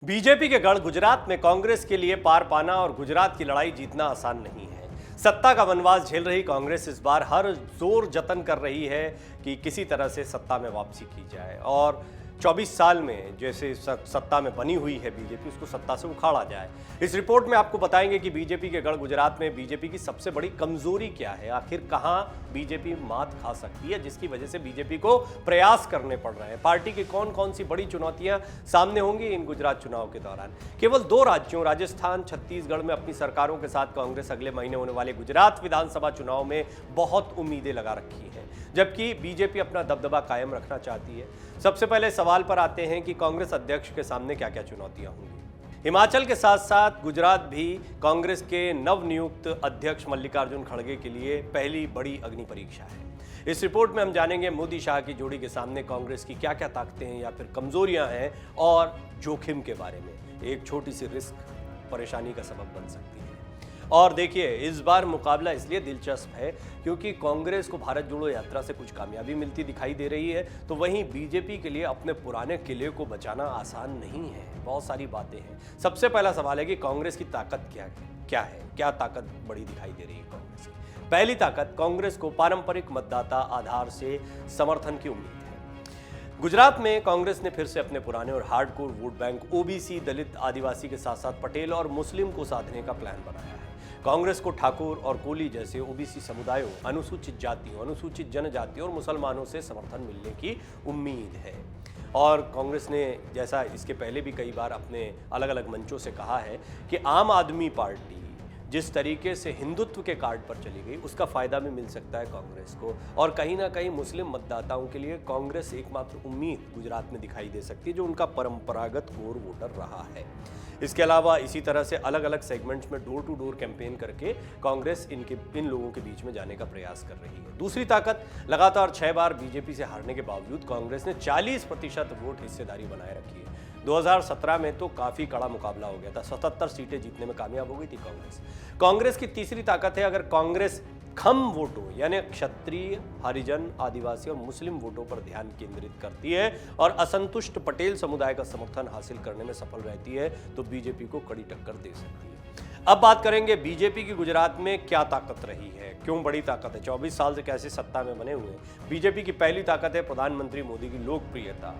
BJP के गढ़ गुजरात में कांग्रेस के लिए पार पाना और गुजरात की लड़ाई जीतना आसान नहीं है। सत्ता का वनवास झेल रही कांग्रेस इस बार हर जोर जतन कर रही है कि किसी तरह से सत्ता में वापसी की जाए और 24 साल में जैसे सत्ता में बनी हुई है बीजेपी, उसको सत्ता से उखाड़ा जाए। इस रिपोर्ट में आपको बताएंगे कि बीजेपी के गढ़ गुजरात में बीजेपी की सबसे बड़ी कमजोरी क्या है, आखिर कहां बीजेपी मात खा सकती है जिसकी वजह से बीजेपी को प्रयास करने पड़ रहे हैं। पार्टी की कौन कौन सी बड़ी चुनौतियां सामने होंगी इन गुजरात चुनाव के दौरान। केवल 2 राज्यों राजस्थान, छत्तीसगढ़ में अपनी सरकारों के साथ कांग्रेस अगले महीने होने वाले गुजरात विधानसभा चुनाव में बहुत उम्मीदें लगा रखी है, जबकि बीजेपी अपना दबदबा कायम रखना चाहती है। सबसे पहले सवाल पर आते हैं कि कांग्रेस अध्यक्ष के सामने क्या क्या चुनौतियां होंगी। हिमाचल के साथ साथ गुजरात भी कांग्रेस के नवनियुक्त अध्यक्ष मल्लिकार्जुन खड़गे के लिए पहली बड़ी अग्नि परीक्षा है। इस रिपोर्ट में हम जानेंगे मोदी शाह की जोड़ी के सामने कांग्रेस की क्या क्या ताकतें हैं या फिर कमजोरियां हैं और जोखिम के बारे में। एक छोटी सी रिस्क परेशानी का सबब बन सकती है। और देखिए, इस बार मुकाबला इसलिए दिलचस्प है क्योंकि कांग्रेस को भारत जोड़ो यात्रा से कुछ कामयाबी मिलती दिखाई दे रही है, तो वहीं बीजेपी के लिए अपने पुराने किले को बचाना आसान नहीं है। बहुत सारी बातें हैं। सबसे पहला सवाल है कि कांग्रेस की ताकत क्या है, क्या ताकत बड़ी दिखाई दे रही है कांग्रेस की। पहली ताकत, कांग्रेस को पारंपरिक मतदाता आधार से समर्थन की उम्मीद है। गुजरात में कांग्रेस ने फिर से अपने पुराने और हार्डकोर वोट बैंक ओबीसी, दलित, आदिवासी के साथ साथ पटेल और मुस्लिम को साधने का प्लान बनाया है। कांग्रेस को ठाकुर और कोली जैसे ओबीसी समुदायों, अनुसूचित जातियों, अनुसूचित जनजातियों और मुसलमानों से समर्थन मिलने की उम्मीद है। और कांग्रेस ने, जैसा इसके पहले भी कई बार अपने अलग अलग मंचों से कहा है कि आम आदमी पार्टी जिस तरीके से हिंदुत्व के कार्ड पर चली गई, उसका फायदा भी मिल सकता है कांग्रेस को। और कहीं ना कहीं मुस्लिम मतदाताओं के लिए कांग्रेस एकमात्र उम्मीद गुजरात में दिखाई दे सकती है, जो उनका परंपरागत कोर वोटर रहा है। इसके अलावा इसी तरह से अलग अलग सेगमेंट्स में डोर टू डोर कैंपेन करके कांग्रेस इन लोगों के बीच में जाने का प्रयास कर रही है। दूसरी ताकत, लगातार 6 बार बीजेपी से हारने के बावजूद कांग्रेस ने 40% वोट हिस्सेदारी बनाए रखी है। 2017 में तो काफी कड़ा मुकाबला हो गया था, 77 सीटें जीतने में कामयाब हो गई थी कांग्रेस की तीसरी ताकत है, अगर कांग्रेस खम वोटों यानी क्षत्रिय, हरिजन, आदिवासी और मुस्लिम वोटों पर ध्यान केंद्रित करती है और असंतुष्ट पटेल समुदाय का समर्थन हासिल करने में सफल रहती है, तो बीजेपी को कड़ी टक्कर दे सकती है। अब बात करेंगे बीजेपी की गुजरात में क्या ताकत रही है, क्यों बड़ी ताकत है, 24 साल से कैसे सत्ता में बने हुए हैं। बीजेपी की पहली ताकत है प्रधानमंत्री मोदी की लोकप्रियता,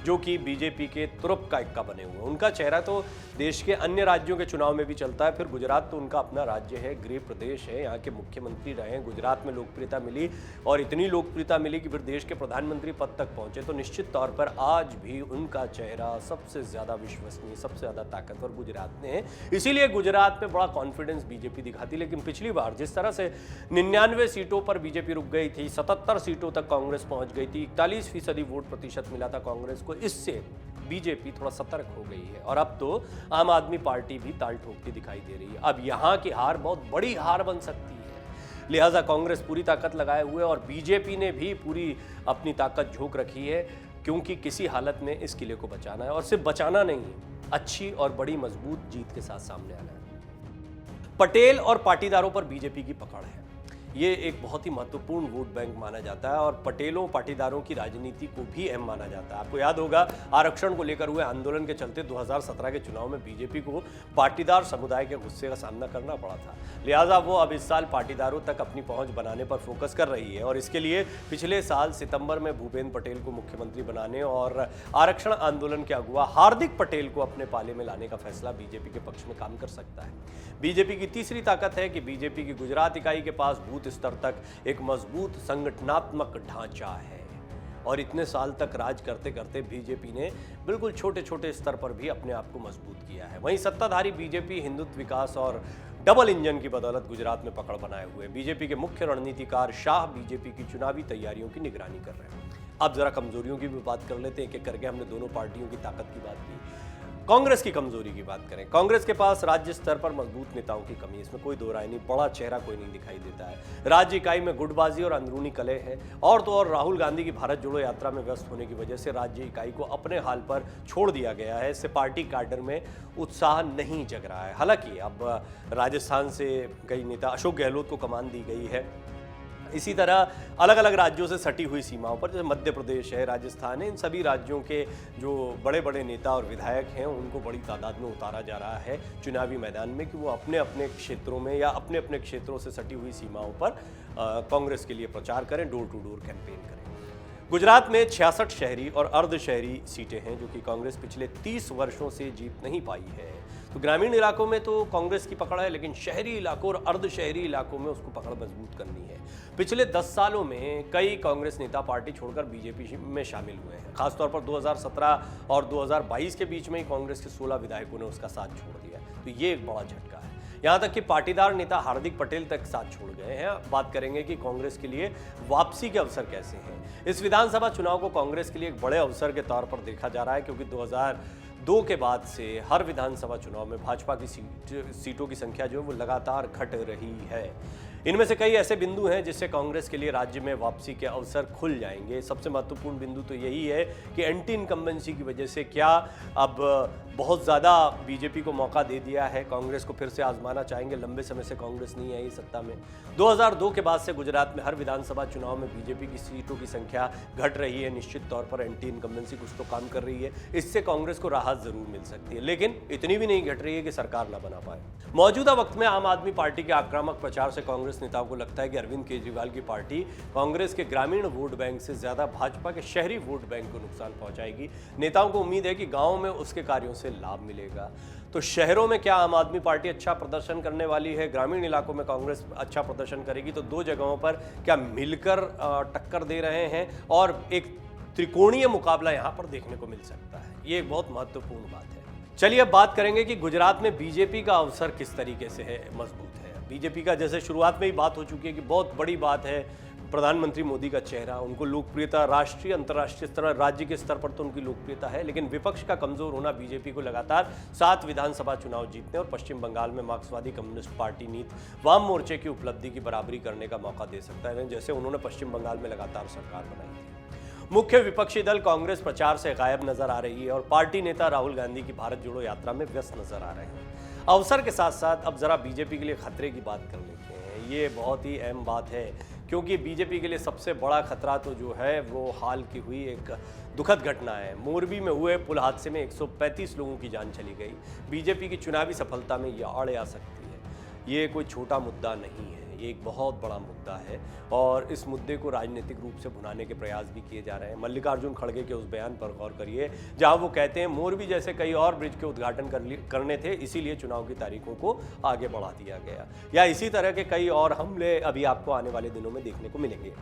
जो कि बीजेपी के तुरुप का इक्का बने हुए। उनका चेहरा तो देश के अन्य राज्यों के चुनाव में भी चलता है, फिर गुजरात तो उनका अपना राज्य है, गृह प्रदेश है, यहाँ के मुख्यमंत्री रहे, गुजरात में लोकप्रियता मिली और इतनी लोकप्रियता मिली कि फिर देश के प्रधानमंत्री पद तक पहुंचे, तो निश्चित तौर पर आज भी उनका चेहरा सबसे ज्यादा विश्वसनीय, सबसे ज्यादा ताकतवर गुजरात में है। इसीलिए गुजरात में बड़ा कॉन्फिडेंस बीजेपी दिखाती। लेकिन पिछली बार जिस तरह से 99 सीटों पर बीजेपी रुक गई थी, 77 सीटों तक कांग्रेस पहुंच गई थी, 41% वोट प्रतिशत मिला था कांग्रेस को, इससे बीजेपी थोड़ा सतर्क हो गई है और अब तो आम आदमी पार्टी भी ताल ठोकती दिखाई दे रही है। अब यहां की हार बहुत बड़ी हार बन सकती है, लिहाजा कांग्रेस पूरी ताकत लगाए हुए और बीजेपी ने भी पूरी अपनी ताकत झोंक रखी है, क्योंकि किसी हालत में इस किले को बचाना है और सिर्फ बचाना नहीं, अच्छी और बड़ी मजबूत जीत के साथ सामने आना है। पटेल और पाटीदारों पर बीजेपी की पकड़ है, ये एक बहुत ही महत्वपूर्ण वोट बैंक माना जाता है और पटेलों पाटीदारों की राजनीति को भी अहम माना जाता है। आपको याद होगा, आरक्षण को लेकर हुए आंदोलन के चलते 2017 के चुनाव में बीजेपी को पाटीदार समुदाय के गुस्से का सामना करना पड़ा था। लिहाजा वो अब इस साल पाटीदारों तक अपनी पहुंच बनाने पर फोकस कर रही है और इसके लिए पिछले साल सितंबर में भूपेंद्र पटेल को मुख्यमंत्री बनाने और आरक्षण आंदोलन के अगुवा हार्दिक पटेल को अपने पाले में लाने का फैसला बीजेपी के पक्ष में काम कर सकता है। बीजेपी की तीसरी ताकत है कि बीजेपी की गुजरात इकाई के पास बूथ स्तर तक एक मजबूत संगठनात्मक ढांचा है और इतने साल तक राज करते करते बीजेपी ने बिल्कुल छोटे छोटे स्तर पर भी अपने आप को मजबूत किया है। वहीं सत्ताधारी बीजेपी हिंदुत्व विकास और डबल इंजन की बदौलत गुजरात में पकड़ बनाए हुए। बीजेपी के मुख्य रणनीतिकार शाह बीजेपी की चुनावी तैयारियों की निगरानी कर रहे हैं। अब जरा कमजोरियों की भी बात कर लेते हैं, एक एक करके। हमने दोनों पार्टियों की ताकत की बात की, कांग्रेस की कमजोरी की बात करें। कांग्रेस के पास राज्य स्तर पर मजबूत नेताओं की कमी है, इसमें कोई दो राय नहीं, बड़ा चेहरा कोई नहीं दिखाई देता है। राज्य इकाई में गुटबाजी और अंदरूनी कलह है और तो और राहुल गांधी की भारत जोड़ो यात्रा में व्यस्त होने की वजह से राज्य इकाई को अपने हाल पर छोड़ दिया गया है। इससे पार्टी कैडर में उत्साह नहीं जग रहा है। हालांकि अब राजस्थान से कई नेता, अशोक गहलोत को कमान दी गई है, इसी तरह अलग अलग राज्यों से सटी हुई सीमाओं पर, जैसे मध्य प्रदेश है, राजस्थान है, इन सभी राज्यों के जो बड़े बड़े नेता और विधायक हैं उनको बड़ी तादाद में उतारा जा रहा है चुनावी मैदान में कि वो अपने अपने क्षेत्रों में या अपने अपने क्षेत्रों से सटी हुई सीमाओं पर कांग्रेस के लिए प्रचार करें, डोर टू डोर कैंपेन करें। गुजरात में 66 शहरी और अर्ध शहरी सीटें हैं जो कि कांग्रेस पिछले 30 वर्षों से जीत नहीं पाई है। तो ग्रामीण इलाकों में तो कांग्रेस की पकड़ है, लेकिन शहरी इलाकों और अर्ध शहरी इलाकों में उसको पकड़ मजबूत करनी है। पिछले 10 सालों में कई कांग्रेस नेता पार्टी छोड़कर बीजेपी में शामिल हुए हैं। खासतौर पर 2017 और 2022 के बीच में ही कांग्रेस के 16 विधायकों ने उसका साथ छोड़ दिया। तो ये एक बड़ा झटका है। यहाँ तक कि पाटीदार नेता हार्दिक पटेल तक साथ छोड़ गए हैं। बात करेंगे कि कांग्रेस के लिए वापसी के अवसर कैसे हैं। इस विधानसभा चुनाव को कांग्रेस के लिए एक बड़े अवसर के तौर पर देखा जा रहा है, क्योंकि 2002 के बाद से हर विधानसभा चुनाव में भाजपा की सीटों की संख्या जो है वो लगातार घट रही है। इनमें से कई ऐसे बिंदु हैं जिससे कांग्रेस के लिए राज्य में वापसी के अवसर खुल जाएंगे। सबसे महत्वपूर्ण बिंदु तो यही है कि एंटी इनकम्बेंसी की वजह से क्या अब बहुत ज़्यादा बीजेपी को मौका दे दिया है, कांग्रेस को फिर से आजमाना चाहेंगे। लंबे समय से कांग्रेस नहीं आई सत्ता में। 2002 के बाद से गुजरात में हर विधानसभा चुनाव में बीजेपी की सीटों की संख्या घट रही है। निश्चित तौर पर एंटी इनकम्बेंसी कुछ तो काम कर रही है, इससे कांग्रेस को राहत जरूर मिल सकती है, लेकिन इतनी भी नहीं घट रही है कि सरकार ना बना पाए। मौजूदा वक्त में आम आदमी पार्टी के आक्रामक प्रचार से कांग्रेस नेताओं को लगता है कि अरविंद केजरीवाल की पार्टी कांग्रेस के ग्रामीण वोट बैंक से ज्यादा भाजपा के शहरी वोट बैंक को नुकसान पहुंचाएगी। नेताओं को उम्मीद है कि गांव में उसके कार्यों से लाभ मिलेगा। तो शहरों में क्या आम आदमी पार्टी अच्छा प्रदर्शन करने वाली है, ग्रामीण इलाकों में कांग्रेस अच्छा प्रदर्शन करेगी, तो दो जगहों पर क्या मिलकर टक्कर दे रहे हैं और एक त्रिकोणीय मुकाबला यहां पर देखने को मिल सकता है। ये एक बहुत महत्वपूर्ण बात है। चलिए अब बात करेंगे कि गुजरात में बीजेपी का अवसर किस तरीके से है, मजबूत है। बीजेपी का जैसे शुरुआत में ही बात हो चुकी है कि बहुत बड़ी बात है प्रधानमंत्री मोदी का चेहरा, उनको लोकप्रियता राष्ट्रीय अंतर्राष्ट्रीय स्तर, राज्य के स्तर पर तो उनकी लोकप्रियता है, लेकिन विपक्ष का कमजोर होना बीजेपी को लगातार 7 विधानसभा चुनाव जीतने और पश्चिम बंगाल में मार्क्सवादी कम्युनिस्ट पार्टी नीति वाम मोर्चे की उपलब्धि की बराबरी करने का मौका दे सकता है, जैसे उन्होंने पश्चिम बंगाल में लगातार सरकार बनाई थी। मुख्य विपक्षी दल कांग्रेस प्रचार से गायब नजर आ रही है और पार्टी नेता राहुल गांधी की भारत जोड़ो यात्रा में व्यस्त नजर आ रहे हैं। अवसर के साथ साथ अब जरा बीजेपी के लिए खतरे की बात कर लेते हैं। ये बहुत ही अहम बात है, क्योंकि बीजेपी के लिए सबसे बड़ा खतरा तो जो है वो हाल की हुई एक दुखद घटना है। मोरबी में हुए पुल हादसे में 135 लोगों की जान चली गई। बीजेपी की चुनावी सफलता में ये आड़ आ सकती है। ये कोई छोटा मुद्दा नहीं है, ये एक बहुत बड़ा मुद्दा है और इस मुद्दे को राजनीतिक रूप से भुनाने के प्रयास भी किए जा रहे हैं। मल्लिकार्जुन खड़गे के उस बयान पर गौर करिए जहां वो कहते हैं मोरबी जैसे कई और ब्रिज के उद्घाटन करने थे, इसीलिए चुनाव की तारीखों को आगे बढ़ा दिया गया। या इसी तरह के कई और हमले अभी आपको आने वाले दिनों में देखने को मिलेंगे।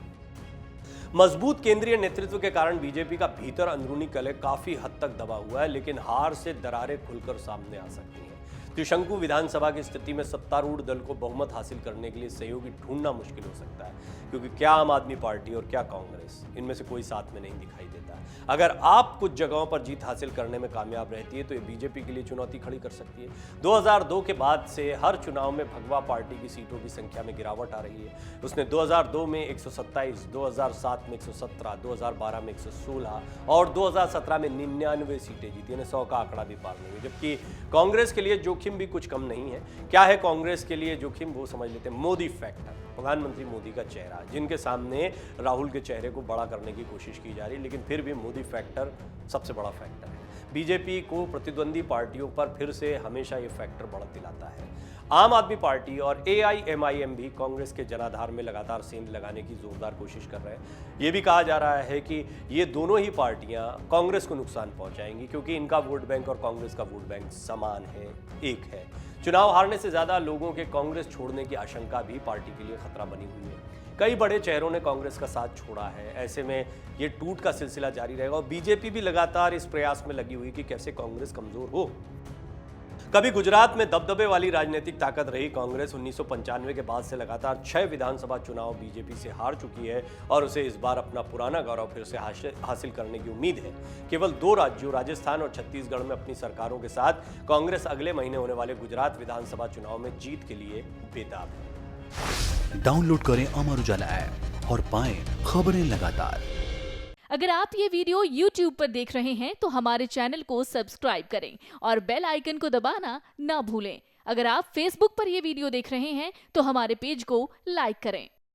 मजबूत केंद्रीय नेतृत्व के कारण बीजेपी का भीतर अंदरूनी कलह काफी हद तक दबा हुआ है, लेकिन हार से दरारें खुलकर सामने आ सकती हैं। त्रिशंकु विधानसभा की स्थिति में सत्तारूढ़ दल को बहुमत हासिल करने के लिए सहयोगी ढूंढना मुश्किल हो सकता है, क्योंकि क्या आम आदमी पार्टी और क्या कांग्रेस, इनमें से कोई साथ में नहीं दिखाई देता। अगर आप कुछ जगहों पर जीत हासिल करने में कामयाब रहती है तो ये बीजेपी के लिए चुनौती खड़ी कर सकती है। 2002 के बाद से हर चुनाव में भगवा पार्टी की सीटों की संख्या में गिरावट आ रही है। उसने 2002 में 127, 2007 में 117, 2012 में 116 और 2017 में 99 सीटें जीती, यानी 100 का आंकड़ा भी पार नहीं हुई। जबकि कांग्रेस के लिए जोखिम भी कुछ कम नहीं है। क्या है कांग्रेस के लिए जोखिम, वो समझ लेते हैं। मोदी फैक्टर, प्रधानमंत्री मोदी का चेहरा, जिनके सामने राहुल के चेहरे को बड़ा करने की कोशिश की जा रही है, लेकिन फिर भी मोदी फैक्टर सबसे बड़ा फैक्टर है। बीजेपी को प्रतिद्वंदी पार्टियों पर फिर से हमेशा ये फैक्टर बढ़त दिलाता है। आम आदमी पार्टी और AIMIM भी कांग्रेस के जनाधार में लगातार सेंध लगाने की जोरदार कोशिश कर रहे हैं। ये भी कहा जा रहा है कि ये दोनों ही पार्टियां कांग्रेस को नुकसान पहुंचाएंगी, क्योंकि इनका वोट बैंक और कांग्रेस का वोट बैंक समान है, एक है। चुनाव हारने से ज्यादा लोगों के कांग्रेस छोड़ने की आशंका भी पार्टी के लिए खतरा बनी हुई है। कई बड़े चेहरों ने कांग्रेस का साथ छोड़ा है। ऐसे में ये टूट का सिलसिला जारी रहेगा और बीजेपी भी लगातार इस प्रयास में लगी हुई कि कैसे कांग्रेस कमजोर हो। कभी गुजरात में दबदबे वाली राजनीतिक ताकत रही कांग्रेस 1995 के बाद से लगातार 6 विधानसभा चुनाव बीजेपी से हार चुकी है और उसे इस बार अपना पुराना गौरव फिर से हासिल करने की उम्मीद है। केवल 2 राज्यों राजस्थान और छत्तीसगढ़ में अपनी सरकारों के साथ कांग्रेस अगले महीने होने वाले गुजरात विधानसभा चुनाव में जीत के लिए बेताब है। डाउनलोड करें अमर उजाला ऐप और पाएं खबरें लगातार। अगर आप ये वीडियो YouTube पर देख रहे हैं तो हमारे चैनल को सब्सक्राइब करें और बेल आइकन को दबाना ना भूलें। अगर आप Facebook पर ये वीडियो देख रहे हैं तो हमारे पेज को लाइक करें।